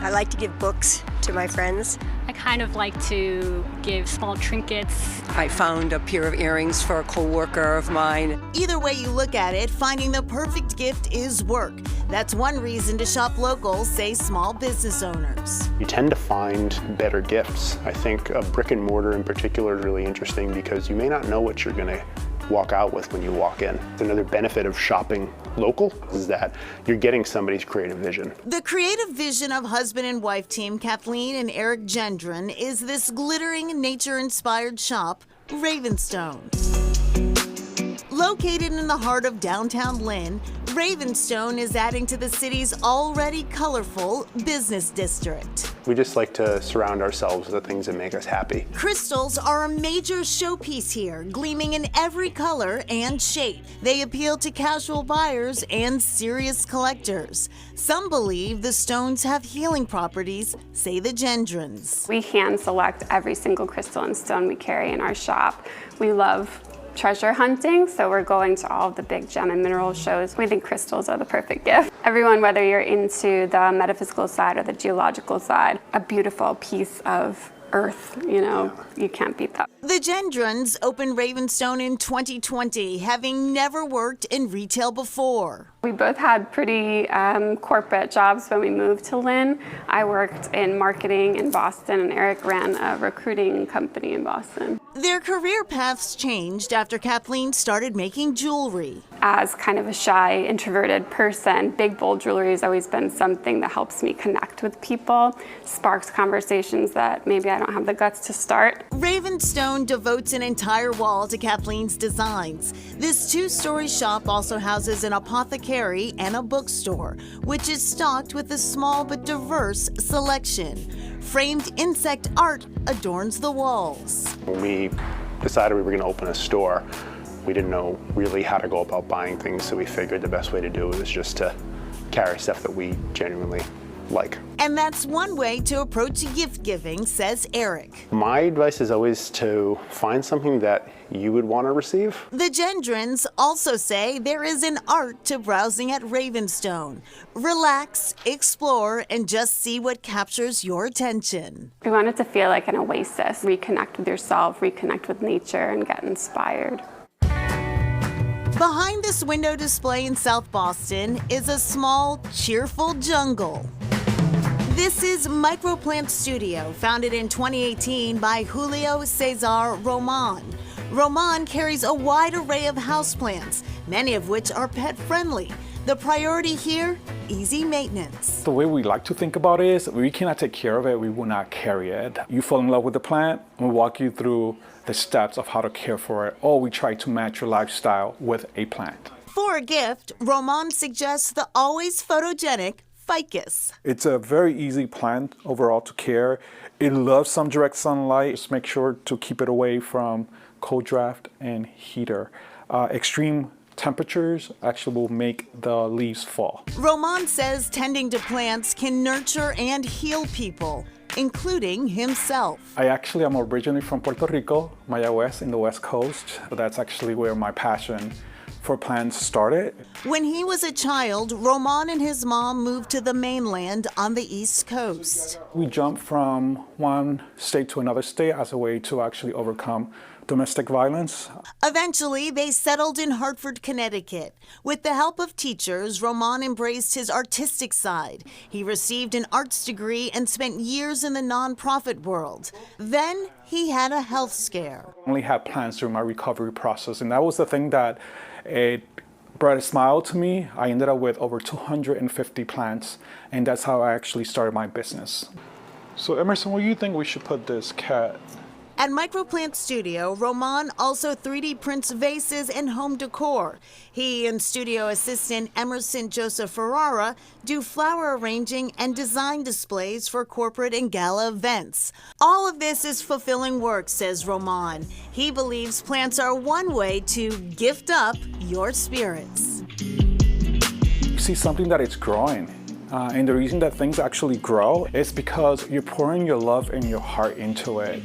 I like to give books to my friends. I kind of like to give small trinkets. I found a pair of earrings for a coworker of mine. Either way you look at it, finding the perfect gift is work. That's one reason to shop local, say small business owners. You tend to find better gifts. I think a brick and mortar in particular is really interesting because you may not know what you're going to walk out with when you walk in. Another benefit of shopping local is that you're getting somebody's creative vision. The creative vision of husband and wife team Kathleen and Eric Gendron is this glittering, nature-inspired shop, Ravenstone. Located in the heart of downtown Lynn, Ravenstone is adding to the city's already colorful business district. We just like to surround ourselves with the things that make us happy. Crystals are a major showpiece here, gleaming in every color and shape. They appeal to casual buyers and serious collectors. Some believe the stones have healing properties, say the Gendrons. We hand select every single crystal and stone we carry in our shop. We love treasure hunting, so we're going to all of the big gem and mineral shows. We think crystals are the perfect gift. Everyone, whether you're into the metaphysical side or the geological side, a beautiful piece of earth, you can't beat that. The Gendrons opened Ravenstone in 2020, having never worked in retail before. We both had pretty corporate jobs when we moved to Lynn. I worked in marketing in Boston, and Eric ran a recruiting company in Boston. Their career paths changed after Kathleen started making jewelry. As kind of a shy, introverted person, big, bold jewelry has always been something that helps me connect with people, sparks conversations that maybe I don't have the guts to start. Ravenstone devotes an entire wall to Kathleen's designs. This two-story shop also houses an apothecary and a bookstore, which is stocked with a small but diverse selection. Framed insect art adorns the walls. When we decided we were going to open a store, we didn't know really how to go about buying things, so we figured the best way to do it was just to carry stuff that we genuinely like. And that's one way to approach gift giving, says Eric. My advice is always to find something that you would want to receive. The Gendrons also say there is an art to browsing at Ravenstone. Relax, explore, and just see what captures your attention. We want it to feel like an oasis. Reconnect with yourself, reconnect with nature, and get inspired. Behind this window display in South Boston is a small, cheerful jungle. This is Microplant Studio, founded in 2018 by Julio Cesar Roman. Roman carries a wide array of houseplants, many of which are pet-friendly. The priority here, easy maintenance. The way we like to think about it is we cannot take care of it, we will not carry it. You fall in love with the plant, we walk you through the steps of how to care for it, or we try to match your lifestyle with a plant. For a gift, Roman suggests the always photogenic ficus. It's a very easy plant overall to care. It loves some direct sunlight. Just make sure to keep it away from cold draft and heater. Extreme temperatures actually will make the leaves fall. Roman says tending to plants can nurture and heal people, including himself. I actually am originally from Puerto Rico, Maya West in the West Coast. That's actually where my passion for plants started. When he was a child, Roman and his mom moved to the mainland on the East Coast. We jumped from one state to another state as a way to actually overcome domestic violence. Eventually, they settled in Hartford, Connecticut. With the help of teachers, Roman embraced his artistic side. He received an arts degree and spent years in the nonprofit world. Then he had a health scare. I only had plans during my recovery process, and that was the thing that it brought a smile to me. I ended up with over 250 plants, and that's how I actually started my business. So Emerson, where do you think we should put this cat? At Microplant Studio, Roman also 3D prints vases and home decor. He and studio assistant Emerson Joseph Ferrara do flower arranging and design displays for corporate and gala events. All of this is fulfilling work, says Roman. He believes plants are one way to gift up your spirits. You see something that it's growing. And the reason that things actually grow is because you're pouring your love and your heart into it.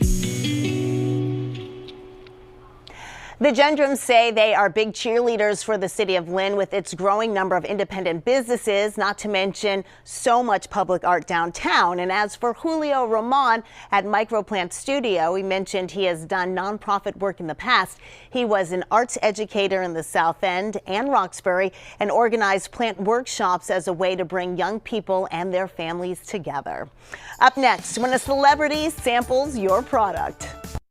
The Gendrums say they are big cheerleaders for the city of Lynn with its growing number of independent businesses, not to mention so much public art downtown. And as for Julio Roman at Microplant Studio, we mentioned he has done nonprofit work in the past. He was an arts educator in the South End and Roxbury and organized plant workshops as a way to bring young people and their families together. Up next, when a celebrity samples your product.